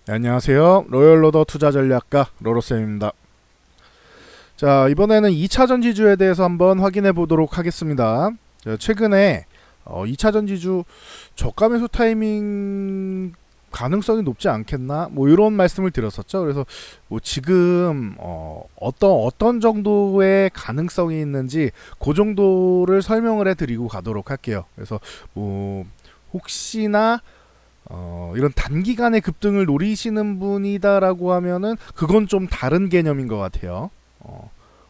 네, 안녕하세요. 로열로더 투자전략가 로로쌤입니다. 자, 이번에는 2차 전지주에 대해서 한번 확인해 보도록 하겠습니다. 최근에 2차 전지주 저가 매수 타이밍 가능성이 높지 않겠나? 뭐 이런 말씀을 드렸었죠. 그래서 뭐 지금 어떤 정도의 가능성이 있는지 그 정도를 설명을 해드리고 가도록 할게요. 그래서 뭐 혹시나 이런 단기간의 급등을 노리시는 분이다라고 하면은 그건 좀 다른 개념인 것 같아요.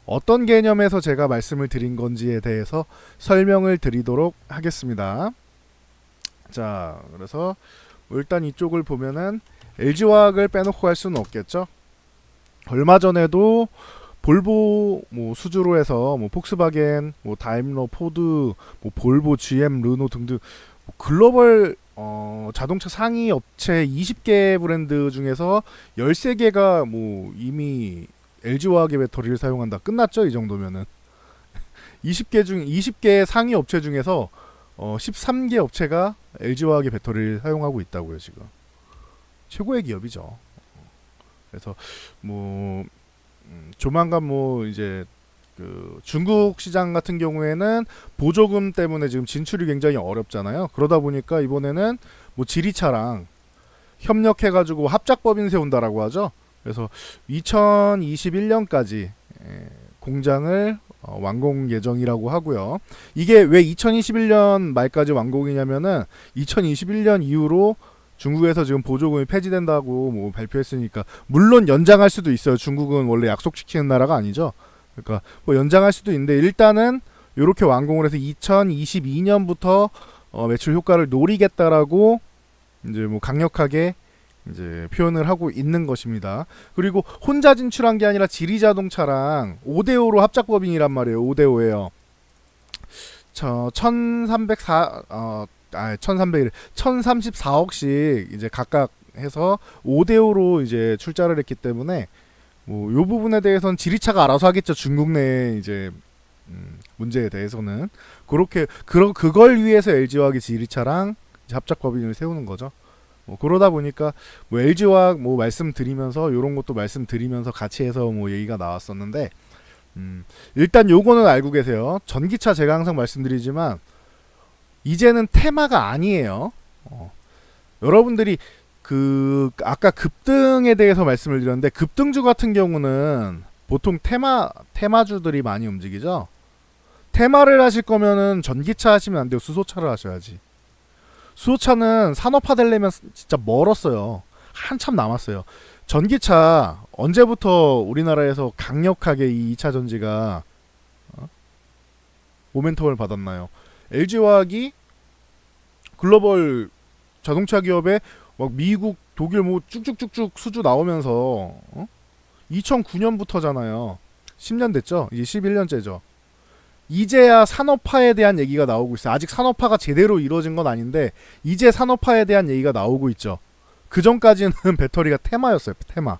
어떤 개념에서 제가 말씀을 드린 건지에 대해서 설명을 드리도록 하겠습니다. 자, 그래서 일단 이쪽을 보면은 LG화학을 빼놓고 갈 수는 없겠죠. 얼마 전에도 볼보 뭐 수주로 해서 뭐 폭스바겐, 뭐 다임러, 포드, 뭐 볼보, GM, 르노 등등 뭐 글로벌 자동차 상위 업체 20개 브랜드 중에서 13개가 뭐 이미 LG화학의 배터리를 사용한다. 끝났죠, 이 정도면은. 20개 상위 업체 중에서 13개 업체가 LG화학의 배터리를 사용하고 있다고요, 지금. 최고의 기업이죠. 그래서 뭐 조만간 뭐 이제 그 중국 시장 같은 경우에는 보조금 때문에 지금 진출이 굉장히 어렵잖아요. 그러다 보니까 이번에는 뭐 지리차랑 협력해가지고 합작법인 세운다라고 하죠. 그래서 2021년까지 공장을 완공 예정이라고 하고요. 이게 왜 2021년 말까지 완공이냐면은 2021년 이후로 중국에서 지금 보조금이 폐지된다고 뭐 발표했으니까 물론 연장할 수도 있어요. 중국은 원래 약속시키는 나라가 아니죠. 그러니까 뭐 연장할 수도 있는데 일단은 이렇게 완공을 해서 2022년부터 매출 효과를 노리겠다라고 이제 뭐 강력하게 이제 표현을 하고 있는 것입니다. 그리고 혼자 진출한 게 아니라 지리자동차랑 5대5로 합작법인이란 말이에요. 5대5예요. 저 1034억씩 이제 각각 해서 5대5로 이제 출자를 했기 때문에 뭐 요 부분에 대해서는 지리차가 알아서 하겠죠. 중국 내 이제 문제에 대해서는 그렇게 그걸 위해서 LG화학이 지리차랑 합작법인을 세우는 거죠. 뭐 그러다 보니까 뭐 LG화학 뭐 말씀드리면서 이런 것도 말씀드리면서 같이 해서 뭐 얘기가 나왔었는데 일단 요거는 알고 계세요. 전기차 제가 항상 말씀드리지만 이제는 테마가 아니에요. 여러분들이 그 아까 급등에 대해서 말씀을 드렸는데 급등주 같은 경우는 보통 테마주들이 많이 움직이죠. 테마를 하실 거면은 전기차 하시면 안 돼요. 수소차를 하셔야지. 수소차는 산업화 되려면 진짜 멀었어요. 한참 남았어요. 전기차 언제부터 우리나라에서 강력하게 이 2차 전지가 모멘텀을 받았나요? LG화학이 글로벌 자동차 기업에 막 미국, 독일 뭐 쭉쭉쭉쭉 수주 나오면서 2009년부터잖아요. 10년 됐죠? 이제 11년째죠. 이제야 산업화에 대한 얘기가 나오고 있어요. 아직 산업화가 제대로 이루어진 건 아닌데 이제 산업화에 대한 얘기가 나오고 있죠. 그 전까지는 배터리가 테마였어요. 테마.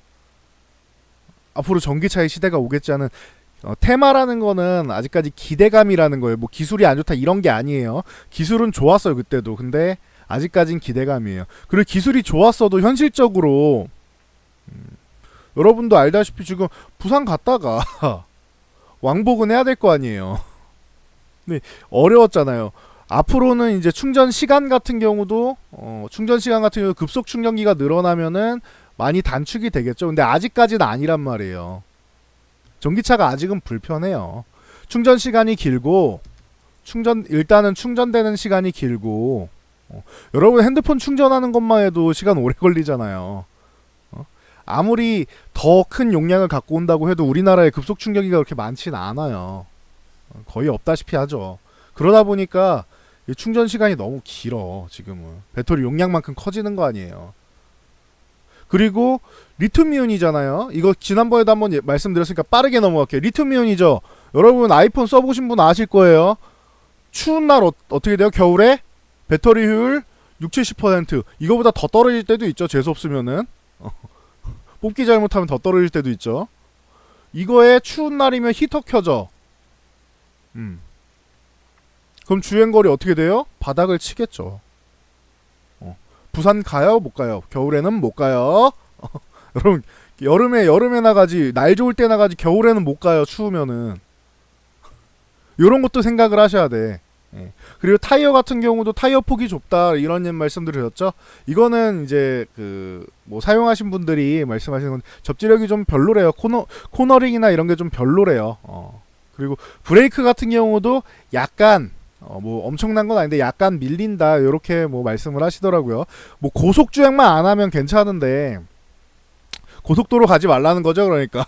앞으로 전기차의 시대가 오겠지 하는 테마라는 거는 아직까지 기대감이라는 거예요. 뭐 기술이 안 좋다 이런 게 아니에요. 기술은 좋았어요 그때도. 근데 아직까진 기대감이에요. 그리고 기술이 좋았어도 현실적으로 여러분도 알다시피 지금 부산 갔다가 왕복은 해야 될 거 아니에요. 근데 어려웠잖아요. 앞으로는 이제 충전 시간 같은 경우도 충전 시간 같은 경우 급속 충전기가 늘어나면은 많이 단축이 되겠죠. 근데 아직까지는 아니란 말이에요. 전기차가 아직은 불편해요. 충전 시간이 길고 일단은 충전되는 시간이 길고 여러분 핸드폰 충전하는 것만 해도 시간 오래 걸리잖아요. 아무리 더 큰 용량을 갖고 온다고 해도 우리나라에 급속 충전기가 그렇게 많지는 않아요. 거의 없다시피 하죠. 그러다 보니까 충전 시간이 너무 길어. 지금은 배터리 용량만큼 커지는 거 아니에요. 그리고 리튬이온이잖아요. 이거 지난번에도 한번 말씀드렸으니까 빠르게 넘어갈게요. 리튬이온이죠. 여러분 아이폰 써보신 분 아실 거예요. 추운 날 어떻게 돼요? 겨울에 배터리 효율 60-70% 이거보다 더 떨어질 때도 있죠. 재수 없으면은 뽑기 잘못하면 더 떨어질 때도 있죠. 이거에 추운 날이면 히터 켜져. 그럼 주행거리 어떻게 돼요? 바닥을 치겠죠. 부산 가요? 못 가요? 겨울에는 못 가요? 여러분 여름에 나가지, 날 좋을 때 나가지, 겨울에는 못 가요. 추우면은. 요런 것도 생각을 하셔야 돼. 예. 그리고 타이어 같은 경우도 타이어 폭이 좁다 이런 말씀드렸죠. 이거는 이제 그 뭐 사용하신 분들이 말씀하시는 건 접지력이 좀 별로래요. 코너링이나 이런 게 좀 별로래요. 그리고 브레이크 같은 경우도 약간 뭐 엄청난 건 아닌데 약간 밀린다 이렇게 뭐 말씀을 하시더라고요. 뭐 고속 주행만 안 하면 괜찮은데 고속도로 가지 말라는 거죠. 그러니까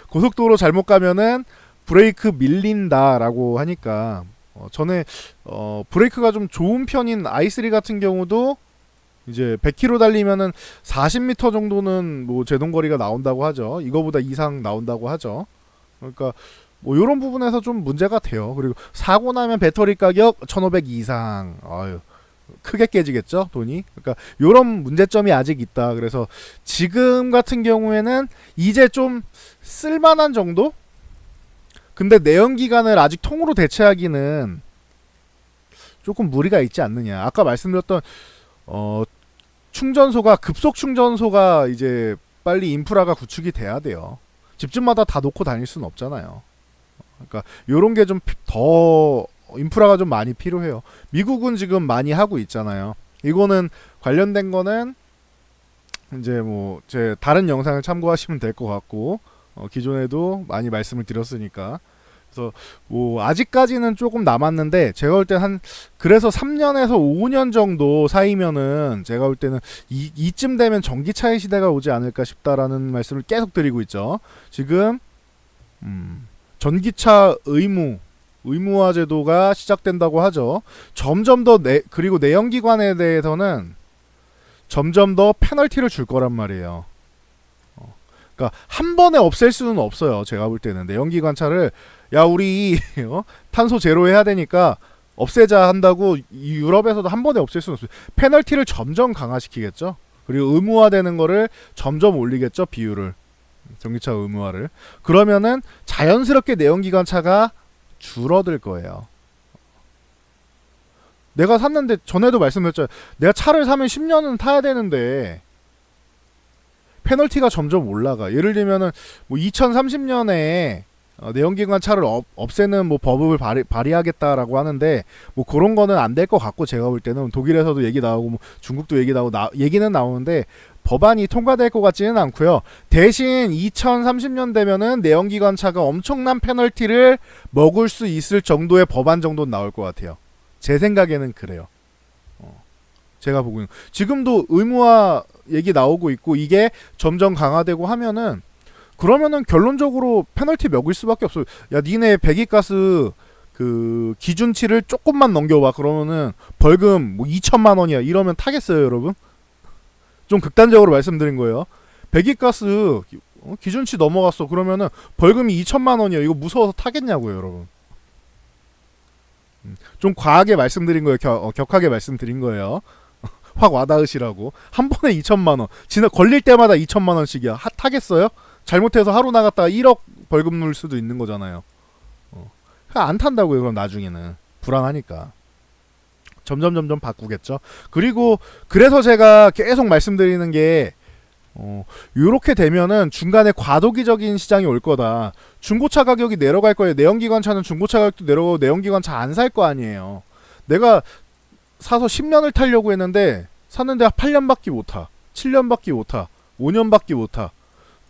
고속도로 잘못 가면은 브레이크 밀린다라고 하니까 전에 브레이크가 좀 좋은 편인 i3 같은 경우도 이제 100km 달리면은 40m 정도는 뭐 제동거리가 나온다고 하죠. 이거보다 이상 나온다고 하죠. 그러니까 뭐 이런 부분에서 좀 문제가 돼요. 그리고 사고 나면 배터리 가격 1,500 이상. 아유, 크게 깨지겠죠, 돈이. 그러니까 이런 문제점이 아직 있다. 그래서 지금 같은 경우에는 이제 좀 쓸만한 정도? 근데 내연기관을 아직 통으로 대체하기는 조금 무리가 있지 않느냐. 아까 말씀드렸던 충전소가, 급속 충전소가 이제 빨리 인프라가 구축이 돼야 돼요. 집집마다 다 놓고 다닐 수는 없잖아요. 그러니까 요런 게 좀 더 인프라가 좀 많이 필요해요. 미국은 지금 많이 하고 있잖아요. 이거는 관련된 거는 이제 뭐 제 다른 영상을 참고하시면 될 것 같고, 기존에도 많이 말씀을 드렸으니까. 그래서 뭐 아직까지는 조금 남았는데 제가 볼 때 한 그래서 3년에서 5년 정도 사이면은 제가 볼 때는 이쯤 되면 전기차의 시대가 오지 않을까 싶다라는 말씀을 계속 드리고 있죠. 지금 전기차 의무화 제도가 시작된다고 하죠. 점점 더 그리고 내연기관에 대해서는 점점 더 페널티를 줄 거란 말이에요. 그러니까 한 번에 없앨 수는 없어요. 제가 볼 때는 내연기관 차를 야 우리 탄소 제로 해야 되니까 없애자 한다고 유럽에서도 한 번에 없앨 수는 없어요. 페널티를 점점 강화시키겠죠. 그리고 의무화되는 거를 점점 올리겠죠. 비율을. 전기차 의무화를. 그러면은 자연스럽게 내연기관 차가 줄어들 거예요. 내가 샀는데 전에도 말씀드렸죠. 내가 차를 사면 10년은 타야 되는데 페널티가 점점 올라가. 예를 들면은 뭐 2030년에 내연기관 차를 없애는 뭐 법을 발의하겠다라고 하는데 뭐 그런 거는 안 될 것 같고, 제가 볼 때는 독일에서도 얘기 나오고 뭐 중국도 얘기 나오고 얘기는 나오는데 법안이 통과될 것 같지는 않고요. 대신 2030년 되면은 내연기관 차가 엄청난 페널티를 먹을 수 있을 정도의 법안 정도는 나올 것 같아요. 제 생각에는 그래요. 제가 보고 있는 지금도 의무화 얘기 나오고 있고 이게 점점 강화되고 하면은 그러면은 결론적으로 페널티 먹을 수밖에 없어요. 야 니네 배기가스 그 기준치를 조금만 넘겨봐. 그러면은 벌금 뭐 2천만 원이야. 이러면 타겠어요, 여러분? 좀 극단적으로 말씀드린 거예요. 배기가스 기준치 넘어갔어. 그러면은 벌금이 2천만 원이야. 이거 무서워서 타겠냐고요, 여러분? 좀 과하게 말씀드린 거예요. 격하게 말씀드린 거예요. 확 와닿으시라고. 한 번에 2천만 원. 걸릴 때마다 2천만 원씩이야. 타겠어요? 잘못해서 하루 나갔다가 1억 벌금 물 수도 있는 거잖아요. 안 탄다고요. 그럼 나중에는 불안하니까. 점점 바꾸겠죠. 그리고 그래서 제가 계속 말씀드리는 게 요렇게 되면은 중간에 과도기적인 시장이 올 거다. 중고차 가격이 내려갈 거예요. 내연기관 차는 중고차 가격도 내려가고 내연기관 차 안 살 거 아니에요. 내가 사서 10년을 타려고 했는데 샀는데 8년밖에 못 타. 7년밖에 못 타. 5년밖에 못 타.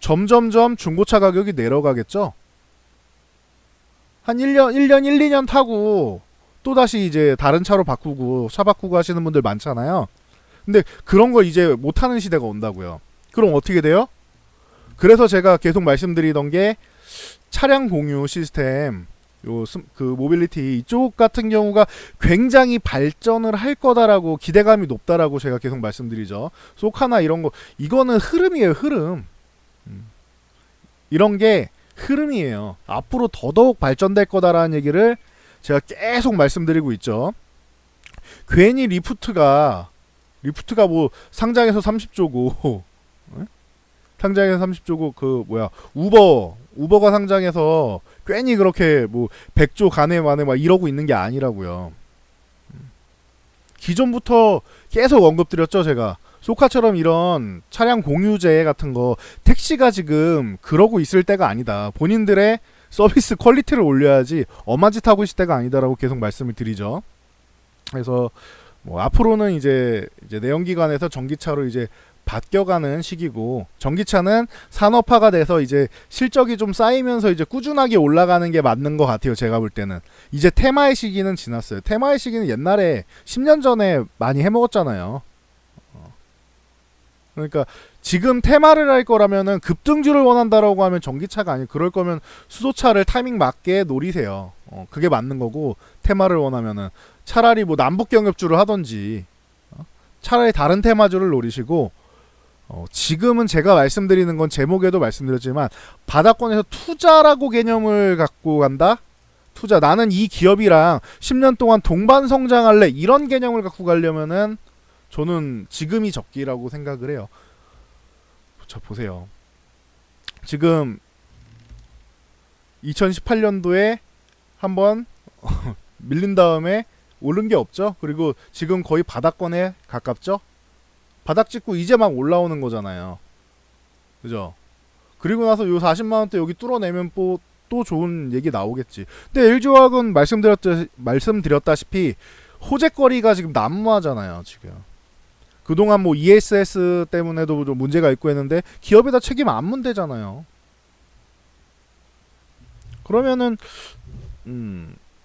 점점점 중고차 가격이 내려가겠죠. 한 1, 2년 타고 또다시 이제 다른 차로 바꾸고 차 바꾸고 하시는 분들 많잖아요. 근데 그런 거 이제 못하는 시대가 온다고요. 그럼 어떻게 돼요? 그래서 제가 계속 말씀드리던 게 차량 공유 시스템, 그 모빌리티 이쪽 같은 경우가 굉장히 발전을 할 거다라고 기대감이 높다라고 제가 계속 말씀드리죠. 소카나 이런 거 이거는 흐름이에요. 흐름. 이런 게 흐름이에요. 앞으로 더더욱 발전될 거다라는 얘기를 제가 계속 말씀드리고 있죠. 괜히 리프트가 뭐 상장에서 30조고 상장에서 30조고 그 뭐야 우버가 상장해서 괜히 그렇게 뭐 100조 가네 마네 막 이러고 있는 게 아니라고요. 기존부터 계속 언급드렸죠. 제가 소카처럼 이런 차량 공유제 같은 거 택시가 지금 그러고 있을 때가 아니다. 본인들의 서비스 퀄리티를 올려야지 엄한 짓 하고 있을 때가 아니다라고 계속 말씀을 드리죠. 그래서 뭐 앞으로는 이제 내연기관에서 전기차로 이제 바뀌어가는 시기고, 전기차는 산업화가 돼서 이제 실적이 좀 쌓이면서 이제 꾸준하게 올라가는 게 맞는 것 같아요. 제가 볼 때는 이제 테마의 시기는 지났어요. 테마의 시기는 옛날에 10년 전에 많이 해먹었잖아요. 그러니까 지금 테마를 할 거라면은 급등주를 원한다라고 하면 전기차가 아니고, 그럴 거면 수소차를 타이밍 맞게 노리세요. 그게 맞는 거고, 테마를 원하면은 차라리 뭐 남북 경협주를 하던지 차라리 다른 테마주를 노리시고, 지금은 제가 말씀드리는 건 제목에도 말씀드렸지만 바닥권에서 투자라고 개념을 갖고 간다? 투자, 나는 이 기업이랑 10년 동안 동반 성장할래, 이런 개념을 갖고 가려면은 저는 지금이 적기라고 생각을 해요. 자, 보세요. 지금 2018년도에 한번 밀린 다음에 오른 게 없죠. 그리고 지금 거의 바닥권에 가깝죠. 바닥 찍고 이제 막 올라오는 거잖아요. 그죠? 그리고 나서 요 40만원대 여기 뚫어내면 또 좋은 얘기 나오겠지. 근데 LG화학은 말씀드렸다시피 호재거리가 지금 난무하잖아요. 지금 그동안 뭐 ESS 때문에도 좀 문제가 있고 했는데 기업에다 책임 안 문대잖아요. 그러면은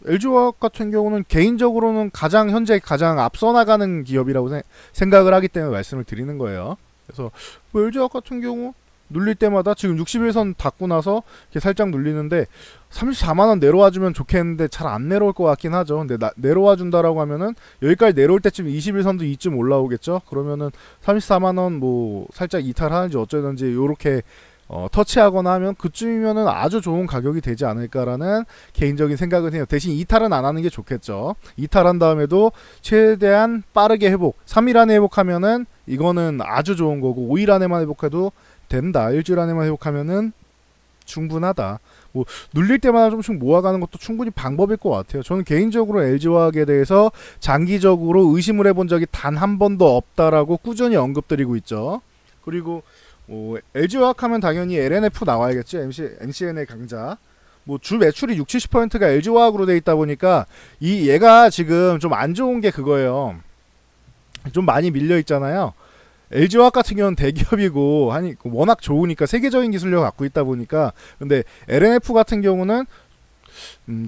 LG화학 같은 경우는 개인적으로는 현재 가장 앞서 나가는 기업이라고 생각을 하기 때문에 말씀을 드리는 거예요. 그래서 뭐 LG화학 같은 경우 눌릴 때마다 지금 61선 닫고 나서 이렇게 살짝 눌리는데 34만원 내려와주면 좋겠는데 잘 안 내려올 것 같긴 하죠. 근데 내려와 준다라고 하면은 여기까지 내려올 때쯤 21선도 이쯤 올라오겠죠. 그러면은 34만원 뭐 살짝 이탈하는지 어쩌든지 요렇게 터치하거나 하면 그쯤이면은 아주 좋은 가격이 되지 않을까라는 개인적인 생각은 해요. 대신 이탈은 안 하는 게 좋겠죠. 이탈한 다음에도 최대한 빠르게 회복, 3일 안에 회복하면은 이거는 아주 좋은 거고, 5일 안에만 회복해도 된다. 일주일 안에만 회복하면은 충분하다. 뭐 눌릴 때마다 조금씩 모아가는 것도 충분히 방법일 것 같아요. 저는 개인적으로 LG화학에 대해서 장기적으로 의심을 해본 적이 단 한 번도 없다라고 꾸준히 언급드리고 있죠. 그리고 LG화학 하면 당연히 LNF 나와야겠죠. MCN의 강자. 뭐 주 매출이 60-70%가 LG화학으로 돼 있다 보니까 얘가 지금 좀 안 좋은 게 그거예요. 좀 많이 밀려 있잖아요. LG화학 같은 경우는 대기업이고 워낙 좋으니까 세계적인 기술력을 갖고 있다 보니까. 근데 LNF 같은 경우는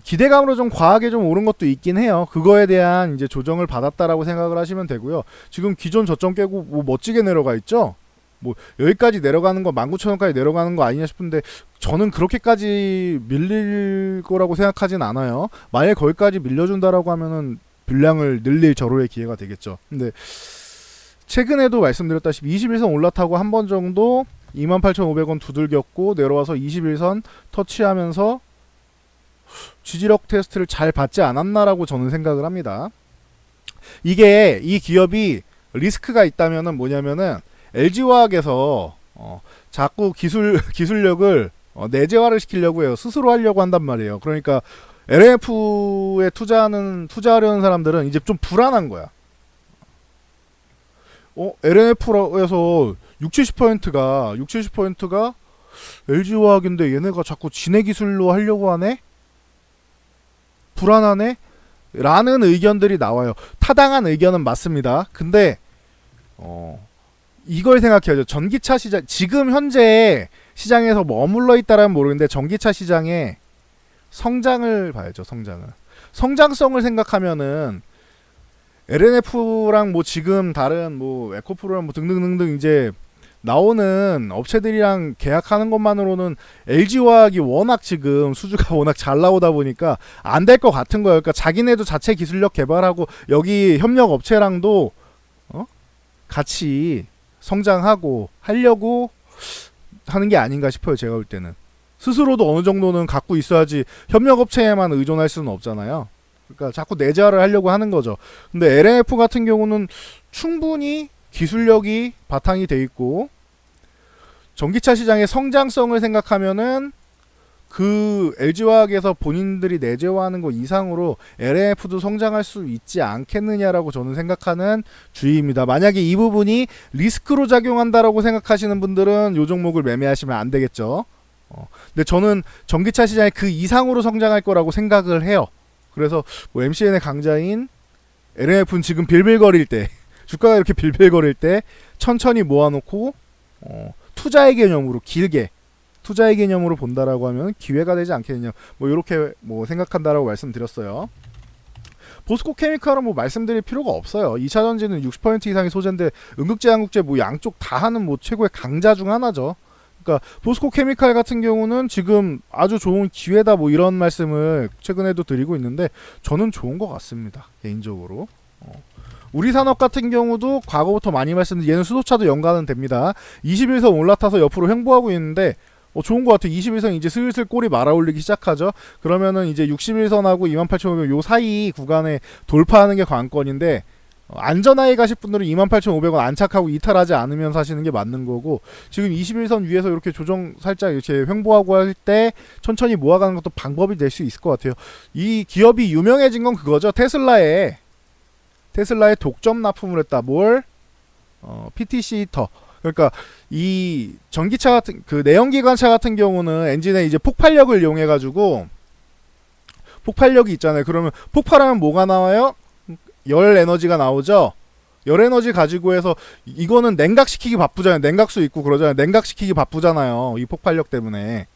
기대감으로 좀 과하게 좀 오른 것도 있긴 해요. 그거에 대한 이제 조정을 받았다라고 생각을 하시면 되고요. 지금 기존 저점 깨고 뭐 멋지게 내려가 있죠. 뭐 여기까지 내려가는 거 19,000원까지 내려가는 거 아니냐 싶은데 저는 그렇게까지 밀릴 거라고 생각하진 않아요. 만약에 거기까지 밀려준다라고 하면은 분량을 늘릴 절호의 기회가 되겠죠. 근데 최근에도 말씀드렸다시피 21선 올라타고 한 번 정도 28,500원 두들겼고 내려와서 21선 터치하면서 지지력 테스트를 잘 받지 않았나라고 저는 생각을 합니다. 이 기업이 리스크가 있다면은 뭐냐면은 LG화학에서 자꾸 기술력을 내재화를 시키려고 해요. 스스로 하려고 한단 말이에요. 그러니까 LNF에 투자하려는 사람들은 이제 좀 불안한 거야. LNF에서 60-70%가 LG화학인데 얘네가 자꾸 지네 기술로 하려고 하네? 불안하네? 라는 의견들이 나와요. 타당한 의견은 맞습니다. 근데 이걸 생각해야죠. 전기차 시장, 지금 현재 시장에서 머물러 있다라면 모르겠는데 전기차 시장의 성장을 봐야죠. 성장성을 생각하면은 LNF랑 뭐 지금 다른 뭐 에코프로랑 뭐 등등등등 이제 나오는 업체들이랑 계약하는 것만으로는 LG화학이 워낙 지금 수주가 워낙 잘 나오다 보니까 안 될 것 같은 거예요. 그러니까 자기네도 자체 기술력 개발하고 여기 협력 업체랑도 같이 성장하고 하려고 하는 게 아닌가 싶어요. 제가 볼 때는 스스로도 어느 정도는 갖고 있어야지 협력 업체에만 의존할 수는 없잖아요. 그러니까 자꾸 내재화를 하려고 하는 거죠. 근데 LNF 같은 경우는 충분히 기술력이 바탕이 돼 있고 전기차 시장의 성장성을 생각하면은 그 LG화학에서 본인들이 내재화하는 거 이상으로 LNF도 성장할 수 있지 않겠느냐라고 저는 생각하는 주의입니다. 만약에 이 부분이 리스크로 작용한다라고 생각하시는 분들은 이 종목을 매매하시면 안 되겠죠. 근데 저는 전기차 시장이 그 이상으로 성장할 거라고 생각을 해요. 그래서 뭐 MCN의 강자인 LNF는 지금 빌빌거릴 때 주가가 이렇게 빌빌거릴 때 천천히 모아놓고 투자의 개념으로 길게 투자의 개념으로 본다라고 하면 기회가 되지 않겠느냐 뭐 이렇게 뭐 생각한다라고 말씀드렸어요. 보스코 케미칼은 뭐 말씀드릴 필요가 없어요. 2차 전지는 60% 이상의 소재인데 음극재 양극재 뭐 양쪽 다 하는 뭐 최고의 강자 중 하나죠. 그러니까 보스코 케미칼 같은 경우는 지금 아주 좋은 기회다 뭐 이런 말씀을 최근에도 드리고 있는데 저는 좋은 것 같습니다. 개인적으로. 우리 산업 같은 경우도 과거부터 많이 말씀드린 얘는 수소차도 연관은 됩니다. 21선 올라타서 옆으로 횡보하고 있는데 좋은 것 같아요. 21선 이제 슬슬 꼬리 말아 올리기 시작하죠. 그러면은 이제 61선하고 28,500 요 사이 구간에 돌파하는 게 관건인데 안전하게 가실 분들은 28,500원 안착하고 이탈하지 않으면 사시는 게 맞는 거고 지금 21선 위에서 이렇게 조정 살짝 이렇게 횡보하고 할 때 천천히 모아가는 것도 방법이 될 수 있을 것 같아요. 이 기업이 유명해진 건 그거죠. 테슬라에 독점 납품을 했다. 뭘? PTC 히터. 그러니까 이 전기차 같은 그 내연기관차 같은 경우는 엔진에 이제 폭발력을 이용해 가지고 폭발력이 있잖아요. 그러면 폭발하면 뭐가 나와요? 열 에너지가 나오죠. 열 에너지 가지고 해서 이거는 냉각시키기 바쁘잖아요. 냉각수 있고 그러잖아요. 냉각시키기 바쁘잖아요. 이 폭발력 때문에.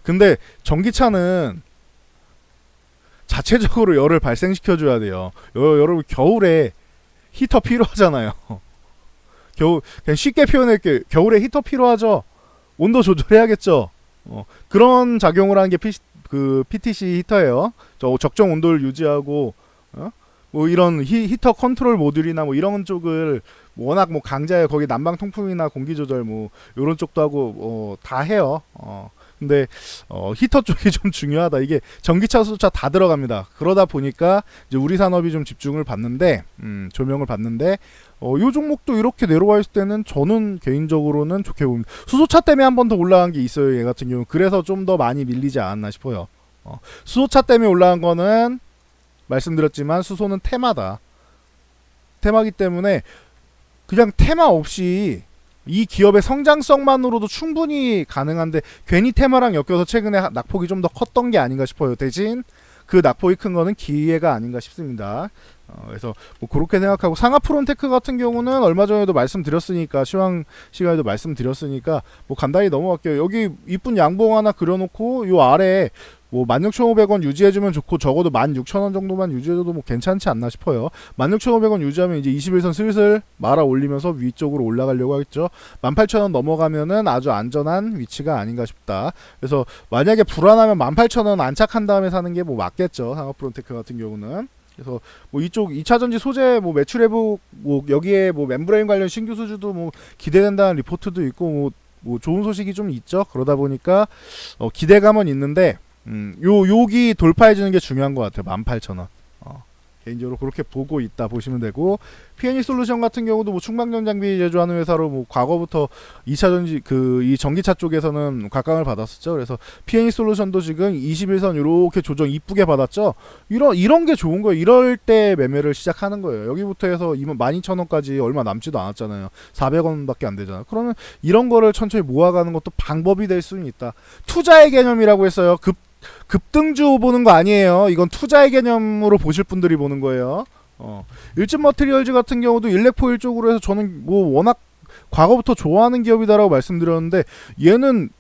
근데 전기차는 자체적으로 열을 발생시켜 줘야 돼요. 여러분 겨울에 히터 필요하잖아요. 그냥 쉽게 표현할게요. 겨울에 히터 필요하죠. 온도 조절해야겠죠. 그런 작용을 하는 게 PTC 히터예요. 적정 온도를 유지하고 뭐 이런 히터 컨트롤 모듈이나 뭐 이런 쪽을 워낙 뭐 강자예요. 거기 난방 통풍이나 공기 조절 뭐 이런 쪽도 하고 다 해요. 근데 히터 쪽이 좀 중요하다. 이게 전기차, 수소차 다 들어갑니다. 그러다 보니까 이제 우리 산업이 좀 집중을 받는데 조명을 받는데 요 종목도 이렇게 내려와 있을 때는 저는 개인적으로는 좋게 봅니다. 수소차 때문에 한 번 더 올라간 게 있어요. 얘 같은 경우. 그래서 좀 더 많이 밀리지 않았나 싶어요. 수소차 때문에 올라간 거는 말씀드렸지만 수소는 테마다. 테마기 때문에 그냥 테마 없이 이 기업의 성장성만으로도 충분히 가능한데 괜히 테마랑 엮여서 최근에 낙폭이 좀 더 컸던 게 아닌가 싶어요. 대신 그 낙폭이 큰 거는 기회가 아닌가 싶습니다. 그래서 뭐 그렇게 생각하고 상하프론테크 같은 경우는 얼마 전에도 말씀드렸으니까 시황 시간에도 말씀드렸으니까 뭐 간단히 넘어갈게요. 여기 이쁜 양봉 하나 그려놓고 요 아래 뭐 16,500원 유지해주면 좋고 적어도 16,000원 정도만 유지해줘도 뭐 괜찮지 않나 싶어요. 16,500원 유지하면 이제 21선 슬슬 말아 올리면서 위쪽으로 올라가려고 하겠죠. 18,000원 넘어가면은 아주 안전한 위치가 아닌가 싶다. 그래서 만약에 불안하면 18,000원 안착한 다음에 사는 게 뭐 맞겠죠. 상하프론테크 같은 경우는. 그래서 뭐 이쪽 2차전지 소재 뭐 매출 회복 뭐 여기에 뭐 멤브레인 관련 신규 수주도 뭐 기대된다는 리포트도 있고 뭐 좋은 소식이 좀 있죠. 그러다 보니까 기대감은 있는데 여기 돌파해주는 게 중요한 것 같아요. 18,000원. 개인적으로 그렇게 보고 있다 보시면 되고 P&E 솔루션 같은 경우도 뭐 충방전 장비 제조하는 회사로 뭐 과거부터 2차전지 이 전기차 쪽에서는 각광을 받았었죠. 그래서 P&E 솔루션도 지금 21선 이렇게 조정 이쁘게 받았죠. 이런 게 좋은 거예요. 이럴 때 매매를 시작하는 거예요. 여기부터 해서 12,000원까지 얼마 남지도 않았잖아요. 400원밖에 안 되잖아요. 그러면 이런 거를 천천히 모아가는 것도 방법이 될 수는 있다. 투자의 개념이라고 했어요. 급등주 보는 거 아니에요. 이건 투자의 개념으로 보실 분들이 보는 거예요. 일진 머티리얼즈 같은 경우도 일렉포일 쪽으로 해서 저는 뭐 워낙 과거부터 좋아하는 기업이다라고 말씀드렸는데 얘는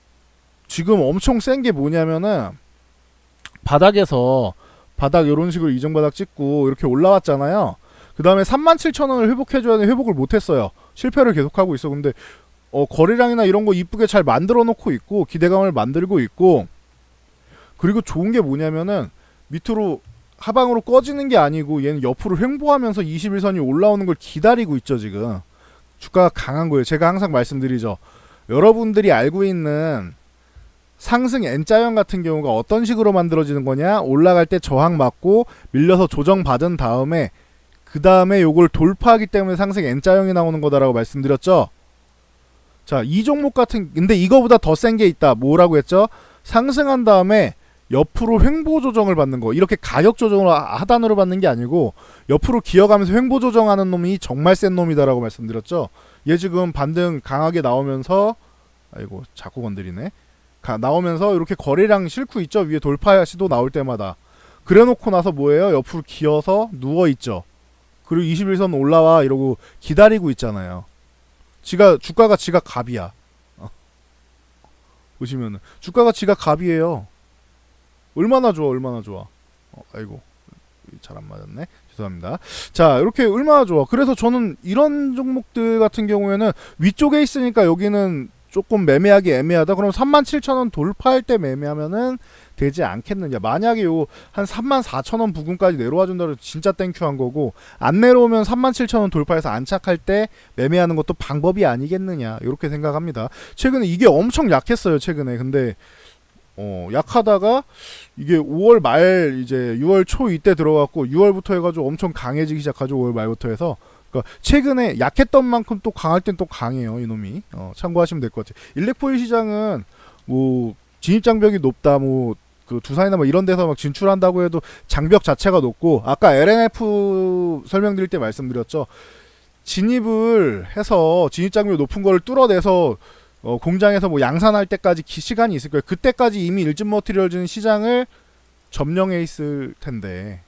지금 엄청 센 게 뭐냐면은 바닥 이런 식으로 이정바닥 찍고 이렇게 올라왔잖아요. 그 다음에 37,000원을 회복해줘야 되는데 회복을 못했어요. 실패를 계속하고 있어. 근데 거래량이나 이런 거 이쁘게 잘 만들어 놓고 있고 기대감을 만들고 있고 그리고 좋은 게 뭐냐면은 밑으로 하방으로 꺼지는 게 아니고 얘는 옆으로 횡보하면서 21선이 올라오는 걸 기다리고 있죠. 지금 주가가 강한 거예요. 제가 항상 말씀드리죠. 여러분들이 알고 있는 상승 N자형 같은 경우가 어떤 식으로 만들어지는 거냐. 올라갈 때 저항 맞고 밀려서 조정받은 다음에 그 다음에 요걸 돌파하기 때문에 상승 N자형이 나오는 거다라고 말씀드렸죠. 자, 이 종목 같은 근데 이거보다 더 센 게 있다. 뭐라고 했죠? 상승한 다음에 옆으로 횡보 조정을 받는 거. 이렇게 가격 조정을 하단으로 받는 게 아니고 옆으로 기어가면서 횡보 조정하는 놈이 정말 센 놈이다라고 말씀드렸죠. 얘 지금 반등 강하게 나오면서 아이고 자꾸 건드리네. 나오면서 이렇게 거래량 싣고 있죠. 위에 돌파 시도 나올 때마다. 그래놓고 나서 뭐예요? 옆으로 기어서 누워있죠. 그리고 21선 올라와 이러고 기다리고 있잖아요. 주가가 지가 갑이야. 보시면은 주가가 지가 갑이에요. 얼마나 좋아, 얼마나 좋아. 아이고 잘 안 맞았네. 죄송합니다. 자, 이렇게 얼마나 좋아. 그래서 저는 이런 종목들 같은 경우에는 위쪽에 있으니까 여기는 조금 매매하기 애매하다. 그럼 37,000원 돌파할 때 매매하면은 되지 않겠느냐. 만약에 요 한 34,000원 부근까지 내려와 준다면 진짜 땡큐한 거고, 안 내려오면 37,000원 돌파해서 안착할 때 매매하는 것도 방법이 아니겠느냐. 이렇게 생각합니다. 최근에 이게 엄청 약했어요. 최근에. 근데 약하다가 이게 5월 말 이제 6월 초 이때 들어갔고 6월부터 해가지고 엄청 강해지기 시작하죠. 5월 말부터 해서. 그러니까 최근에 약했던 만큼 또 강할 땐 또 강해요. 이놈이. 참고하시면 될 것 같아요. 일렉포일 시장은 뭐 진입장벽이 높다 뭐 그 두산이나 뭐 이런 데서 막 진출한다고 해도 장벽 자체가 높고, 아까 LNF 설명드릴 때 말씀드렸죠. 진입을 해서 진입장벽이 높은 걸 뚫어내서 공장에서 뭐 양산할 때까지 시간이 있을 거예요. 그때까지 이미 일진 머티리얼즈는 시장을 점령해 있을 텐데,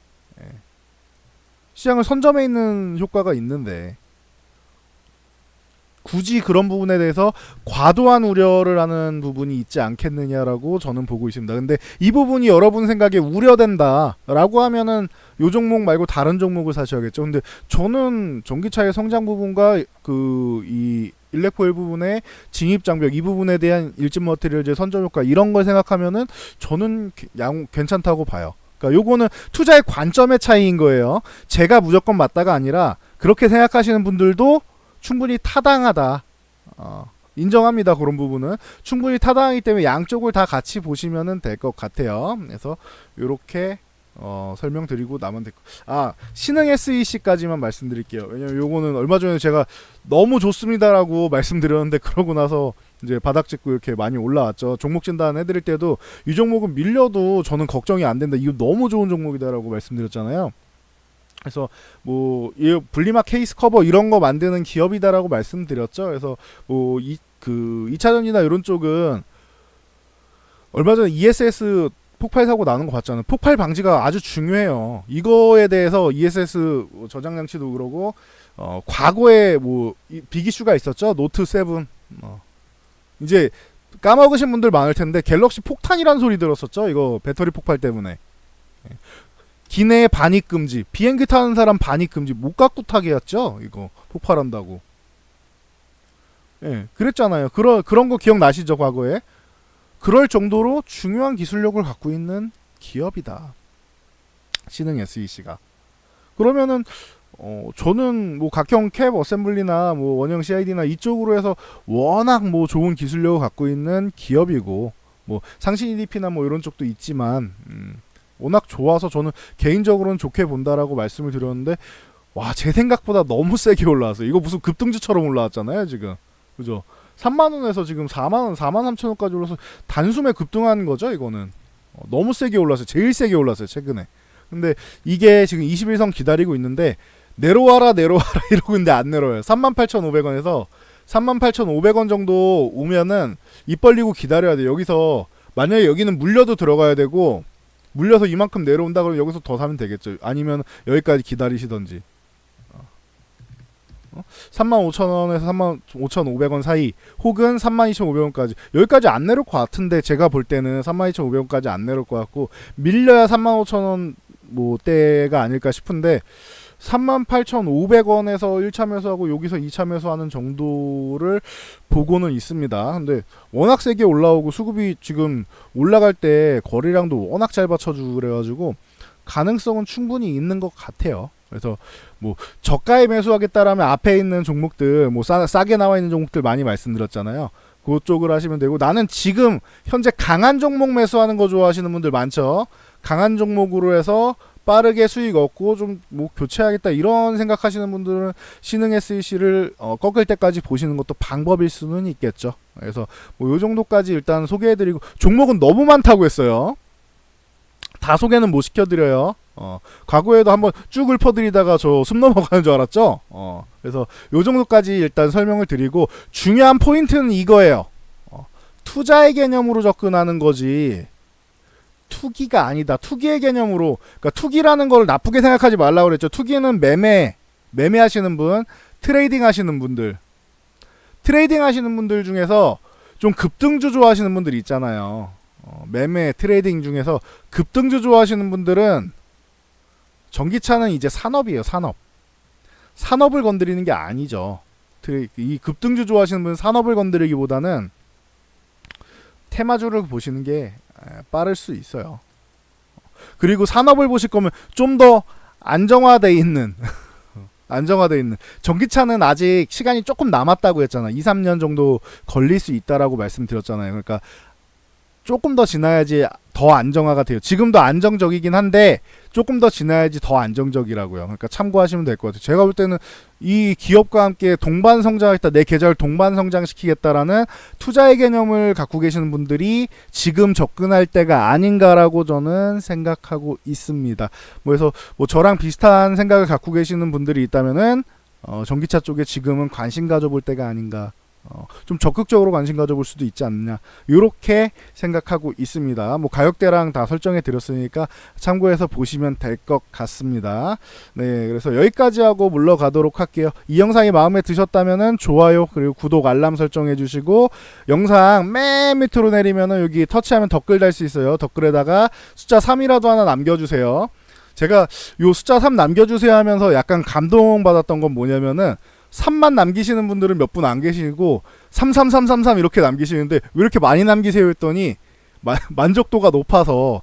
시장을 선점해 있는 효과가 있는데 굳이 그런 부분에 대해서 과도한 우려를 하는 부분이 있지 않겠느냐라고 저는 보고 있습니다. 근데 이 부분이 여러분 생각에 우려된다라고 하면은 요 종목 말고 다른 종목을 사셔야겠죠. 근데 저는 전기차의 성장 부분과 이 일렉포일 부분의 진입 장벽 이 부분에 대한 일진 머티리얼즈의 선점 효과 이런 걸 생각하면은 저는 괜찮다고 봐요. 그러니까 요거는 투자의 관점의 차이인 거예요. 제가 무조건 맞다가 아니라 그렇게 생각하시는 분들도 충분히 타당하다. 인정합니다. 그런 부분은 충분히 타당하기 때문에 양쪽을 다 같이 보시면 될 것 같아요. 그래서 요렇게 설명드리고 나면 될 것. 신흥 SEC까지만 말씀드릴게요. 왜냐면 요거는 얼마 전에 제가 너무 좋습니다라고 말씀드렸는데 그러고 나서 이제 바닥 찍고 이렇게 많이 올라왔죠. 종목 진단 해드릴 때도 이 종목은 밀려도 저는 걱정이 안 된다. 이거 너무 좋은 종목이다라고 말씀드렸잖아요. 그래서 뭐 이 분리막 케이스 커버 이런 거 만드는 기업이다라고 말씀드렸죠. 그래서 뭐 2차전지나 이런 쪽은 얼마 전에 ESS 폭발 사고 나는 거 봤잖아요. 폭발 방지가 아주 중요해요. 이거에 대해서 ESS 저장 장치도 그러고 과거에 뭐 빅 이슈가 있었죠. 노트 7. 이제 까먹으신 분들 많을 텐데 갤럭시 폭탄이란 소리 들었었죠. 이거 배터리 폭발 때문에. 기내 반입 금지, 비행기 타는 사람 반입 금지, 못 갖고 타게 했죠. 이거 폭발한다고. 그랬잖아요. 그런 거 기억나시죠, 과거에? 그럴 정도로 중요한 기술력을 갖고 있는 기업이다. 신흥 SEC가. 그러면은 저는 뭐 각형 캡 어셈블리나 뭐 원형 CID나 이쪽으로 해서 워낙 뭐 좋은 기술력을 갖고 있는 기업이고, 뭐 상신 EDP나 뭐 이런 쪽도 있지만 워낙 좋아서 저는 개인적으로는 좋게 본다라고 말씀을 드렸는데, 와, 제 생각보다 너무 세게 올라왔어요. 이거 무슨 급등주처럼 올라왔잖아요, 지금. 그죠? 3만원에서 지금 4만원, 4만 3천원까지 올라서 단숨에 급등한 거죠, 이거는. 너무 세게 올랐어요. 제일 세게 올랐어요, 최근에. 근데 이게 지금 21선 기다리고 있는데, 내려와라 이러고 있는데 안 내려와요. 38,500원에서 38,500원 정도 오면은 입 벌리고 기다려야 돼요. 여기서 만약에 여기는 물려도 들어가야 되고, 물려서 이만큼 내려온다 그러면 여기서 더 사면 되겠죠. 아니면 여기까지 기다리시던지. 35,000원에서 35,500원 사이, 혹은 32,500원까지. 여기까지 안 내려올 것 같은데, 제가 볼 때는 32,500원까지 안 내려올 것 같고, 밀려야 35,000원 뭐 때가 아닐까 싶은데, 38,500원에서 1차 매수하고 여기서 2차 매수하는 정도를 보고는 있습니다. 근데 워낙 세게 올라오고 수급이 지금 올라갈 때 거래량도 워낙 잘 받쳐주고 그래가지고 가능성은 충분히 있는 것 같아요. 그래서 뭐 저가에 매수하겠다라면 앞에 있는 종목들, 뭐 싸게 나와 있는 종목들 많이 말씀드렸잖아요. 그쪽을 하시면 되고, 나는 지금 현재 강한 종목 매수하는 거 좋아하시는 분들 많죠. 강한 종목으로 해서 빠르게 수익 얻고 좀 뭐 교체하겠다 이런 생각하시는 분들은 신흥 SEC를 꺾을 때까지 보시는 것도 방법일 수는 있겠죠. 그래서 뭐 요 정도까지 일단 소개해드리고, 종목은 너무 많다고 했어요. 다 소개는 못 시켜드려요. 과거에도 한번 쭉 읊어드리다가 저 숨 넘어가는 줄 알았죠. 그래서 요 정도까지 일단 설명을 드리고, 중요한 포인트는 이거예요. 투자의 개념으로 접근하는 거지 투기가 아니다. 투기의 개념으로, 그러니까 투기라는 걸 나쁘게 생각하지 말라고 그랬죠. 투기는 매매하시는 분, 트레이딩 하시는 분들, 트레이딩 하시는 분들 중에서 좀 급등주 좋아하시는 분들이 있잖아요. 매매 트레이딩 중에서 급등주 좋아하시는 분들은, 전기차는 이제 산업이에요. 산업을 건드리는 게 아니죠. 이 급등주 좋아하시는 분은 산업을 건드리기보다는 테마주를 보시는 게 빠를 수 있어요. 그리고 산업을 보실 거면 좀 더 안정화돼 있는 전기차는 아직 시간이 조금 남았다고 했잖아요. 2-3년 정도 걸릴 수 있다라고 말씀드렸잖아요. 그러니까 조금 더 지나야지 더 안정화가 돼요. 지금도 안정적이긴 한데 조금 더 지나야지 더 안정적이라고요. 그러니까 참고하시면 될 것 같아요. 제가 볼 때는 이 기업과 함께 동반 성장하겠다, 내 계좌를 동반 성장시키겠다라는 투자의 개념을 갖고 계시는 분들이 지금 접근할 때가 아닌가라고 저는 생각하고 있습니다. 그래서 뭐 저랑 비슷한 생각을 갖고 계시는 분들이 있다면은 전기차 쪽에 지금은 관심 가져볼 때가 아닌가, 좀 적극적으로 관심 가져볼 수도 있지 않느냐, 이렇게 생각하고 있습니다. 뭐 가격대랑 다 설정해 드렸으니까 참고해서 보시면 될 것 같습니다. 네, 그래서 여기까지 하고 물러가도록 할게요. 이 영상이 마음에 드셨다면은 좋아요, 그리고 구독, 알람 설정해 주시고, 영상 맨 밑으로 내리면은 여기 터치하면 댓글 달 수 있어요. 댓글에다가 숫자 3이라도 하나 남겨주세요. 제가 요 숫자 3 남겨주세요 하면서 약간 감동받았던 건 뭐냐면은, 3만 남기시는 분들은 몇 분 안 계시고 33333 이렇게 남기시는데 왜 이렇게 많이 남기세요 했더니 만족도가 높아서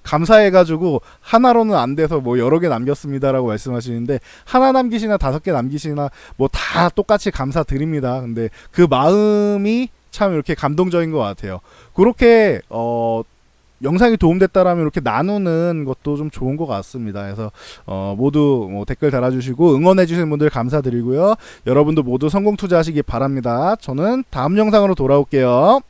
감사해가지고 하나로는 안 돼서 뭐 여러 개 남겼습니다라고 말씀하시는데, 하나 남기시나 5개 남기시나 뭐 다 똑같이 감사드립니다. 근데 그 마음이 참 이렇게 감동적인 것 같아요. 그렇게 영상이 도움됐다라면 이렇게 나누는 것도 좀 좋은 것 같습니다. 그래서 모두 뭐 댓글 달아주시고 응원해주시는 분들 감사드리고요. 여러분도 모두 성공 투자하시기 바랍니다. 저는 다음 영상으로 돌아올게요.